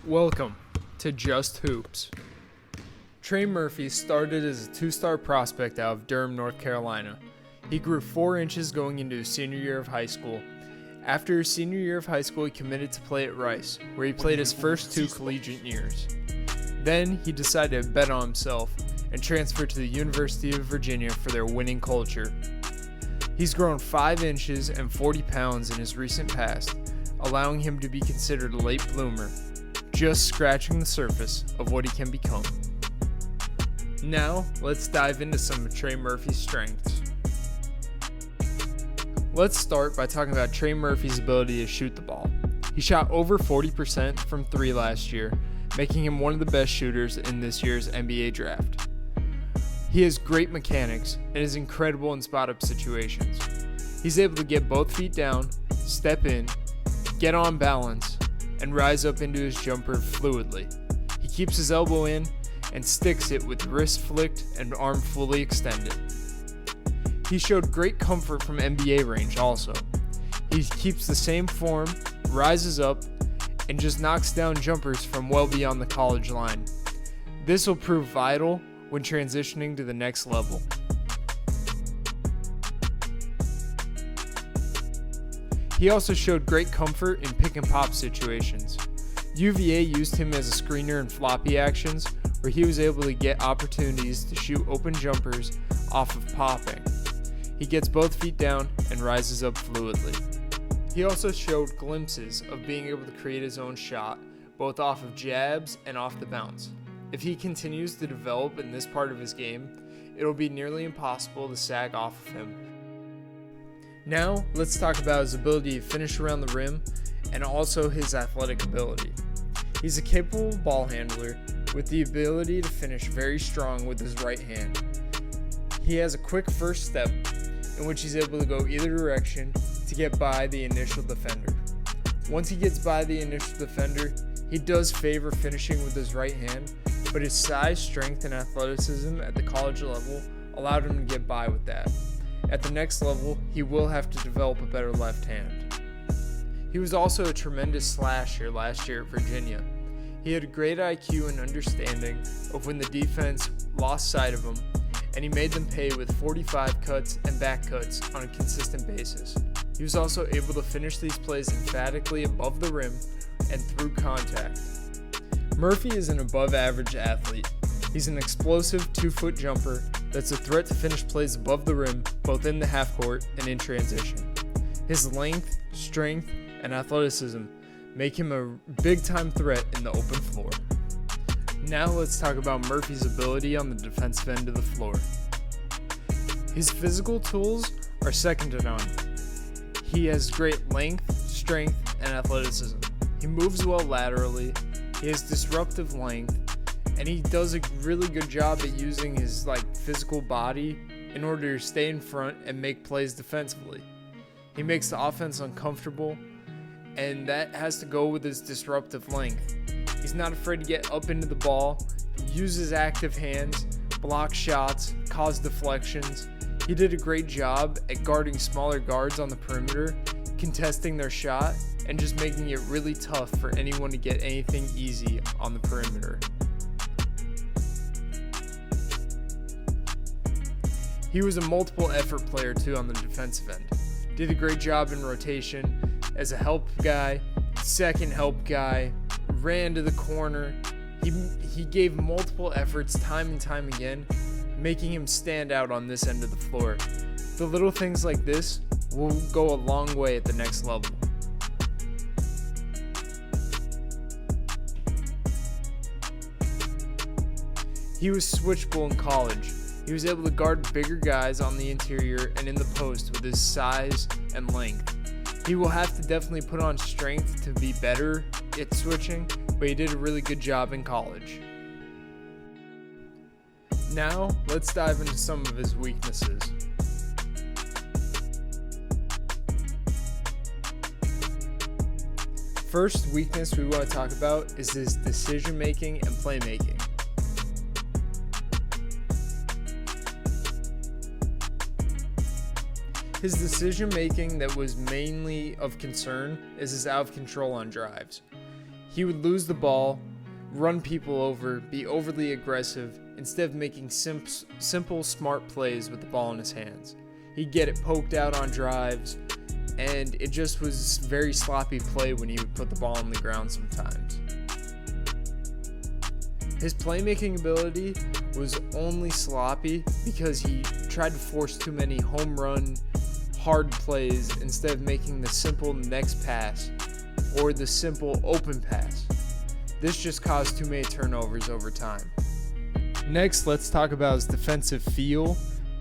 Welcome to Just Hoops. Trey Murphy started as a two-star prospect out of Durham, North Carolina. He grew 4 inches going into his senior year of high school. After his senior year of high school, he committed to play at Rice, where he played his first 2 collegiate years. Then he decided to bet on himself and transferred to the University of Virginia for their winning culture. He's grown 5 inches and 40 pounds in his recent past, allowing him to be considered a late bloomer, just scratching the surface of what he can become. Now, let's dive into some of Trey Murphy's strengths. Let's start by talking about Trey Murphy's ability to shoot the ball. He shot over 40% from 3 last year, making him one of the best shooters in this year's NBA draft. He has great mechanics and is incredible in spot-up situations. He's able to get both feet down, step in, get on balance, and rise up into his jumper fluidly. He keeps his elbow in and sticks it with wrist flicked and arm fully extended. He showed great comfort from NBA range also. He keeps the same form, rises up, and just knocks down jumpers from well beyond the college line. This will prove vital when transitioning to the next level. He also showed great comfort in pick and pop situations. UVA used him as a screener in floppy actions, where he was able to get opportunities to shoot open jumpers off of popping. He gets both feet down and rises up fluidly. He also showed glimpses of being able to create his own shot, both off of jabs and off the bounce. If he continues to develop in this part of his game, it'll be nearly impossible to sag off of him. Now, let's talk about his ability to finish around the rim and also his athletic ability. He's a capable ball handler with the ability to finish very strong with his right hand. He has a quick first step in which he's able to go either direction to get by the initial defender. Once he gets by the initial defender, he does favor finishing with his right hand, but his size, strength, and athleticism at the college level allowed him to get by with that. At the next level, he will have to develop a better left hand. He was also a tremendous slasher last year at Virginia. He had a great IQ and understanding of when the defense lost sight of him, and he made them pay with 45 cuts and back cuts on a consistent basis. He was also able to finish these plays emphatically above the rim and through contact. Murphy is an above-average athlete. He's an explosive 2-foot jumper that's a threat to finish plays above the rim, both in the half court and in transition. His length, strength, and athleticism make him a big-time threat in the open floor. Now let's talk about Murphy's ability on the defensive end of the floor. His physical tools are second to none. He has great length, strength, and athleticism. He moves well laterally, he has disruptive length, and he does a really good job at using his physical body in order to stay in front and make plays defensively. He makes the offense uncomfortable, and that has to go with his disruptive length. He's not afraid to get up into the ball, use his active hands, block shots, cause deflections. He did a great job at guarding smaller guards on the perimeter, contesting their shot, and just making it really tough for anyone to get anything easy on the perimeter. He was a multiple effort player too on the defensive end. Did a great job in rotation as a help guy, second help guy, ran to the corner. He gave multiple efforts time and time again, making him stand out on this end of the floor. The little things like this will go a long way at the next level. He was switchable in college. He was able to guard bigger guys on the interior and in the post with his size and length. He will have to definitely put on strength to be better at switching, but he did a really good job in college. Now, let's dive into some of his weaknesses. First weakness we want to talk about is his decision making and playmaking. His decision making that was mainly of concern is his out of control on drives. He would lose the ball, run people over, be overly aggressive, instead of making simple, smart plays with the ball in his hands. He'd get it poked out on drives, and it just was very sloppy play when he would put the ball on the ground sometimes. His playmaking ability was only sloppy because he tried to force too many home run, hard plays instead of making the simple next pass or the simple open pass. This just caused too many turnovers over time. Next, let's talk about his defensive feel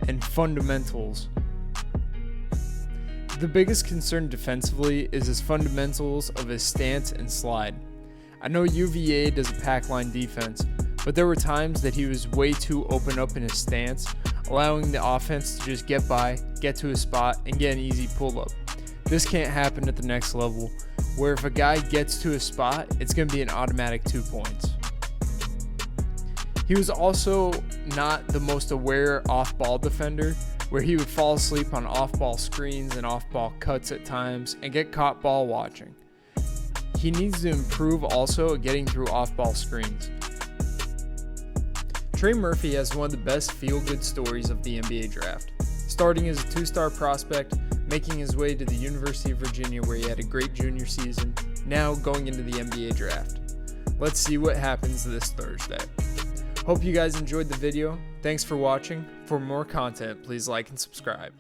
and fundamentals. The biggest concern defensively is his fundamentals of his stance and slide. I know UVA does a pack line defense, but there were times that he was way too open up in his stance, allowing the offense to just get by, get to his spot, and get an easy pull-up. This can't happen at the next level, where if a guy gets to a spot, it's going to be an automatic 2 points. He was also not the most aware off-ball defender, where he would fall asleep on off-ball screens and off-ball cuts at times and get caught ball watching. He needs to improve also at getting through off-ball screens. Trey Murphy has one of the best feel-good stories of the NBA draft. Starting as a 2-star prospect, making his way to the University of Virginia where he had a great junior season, now going into the NBA draft. Let's see what happens this Thursday. Hope you guys enjoyed the video. Thanks for watching. For more content, please like and subscribe.